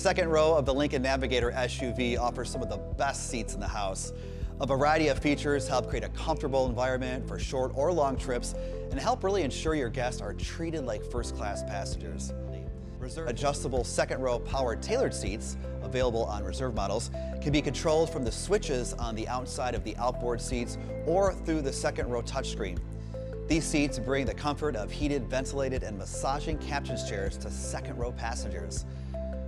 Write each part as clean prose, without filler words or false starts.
second row of the Lincoln Navigator SUV offers some of the best seats in the house. A variety of features help create a comfortable environment for short or long trips and help really ensure your guests are treated like first-class passengers. Adjustable second row power tailored seats, available on reserve models, can be controlled from the switches on the outside of the outboard seats or through the second row touchscreen. These seats bring the comfort of heated, ventilated, and massaging captain's chairs to second row passengers.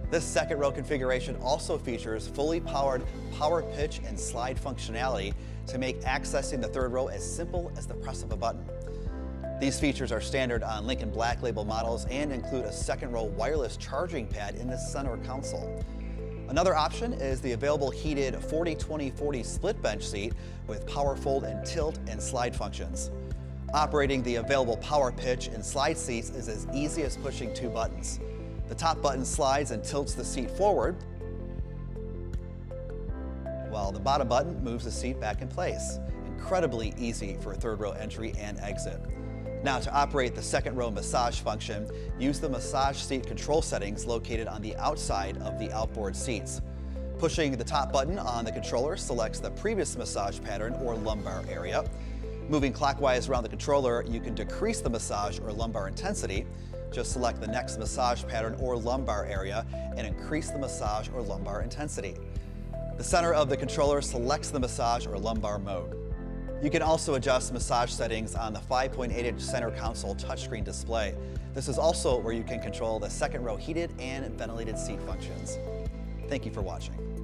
This second row configuration also features fully powered power pitch and slide functionality to make accessing the third row as simple as the press of a button. These features are standard on Lincoln Black Label models and include a second row wireless charging pad in the center console. Another option is the available heated 40-20-40 split bench seat with PowerFold and tilt and slide functions. Operating the available power pitch and slide seats is as easy as pushing two buttons. The top button slides and tilts the seat forward, while the bottom button moves the seat back in place. Incredibly easy for third row entry and exit. Now, to operate the second row massage function, use the massage seat control settings located on the outside of the outboard seats. Pushing the top button on the controller selects the previous massage pattern or lumbar area. Moving clockwise around the controller, you can decrease the massage or lumbar intensity. Just select the next massage pattern or lumbar area and increase the massage or lumbar intensity. The center of the controller selects the massage or lumbar mode. You can also adjust massage settings on the 5.8-inch center console touchscreen display. This is also where you can control the second row heated and ventilated seat functions. Thank you for watching.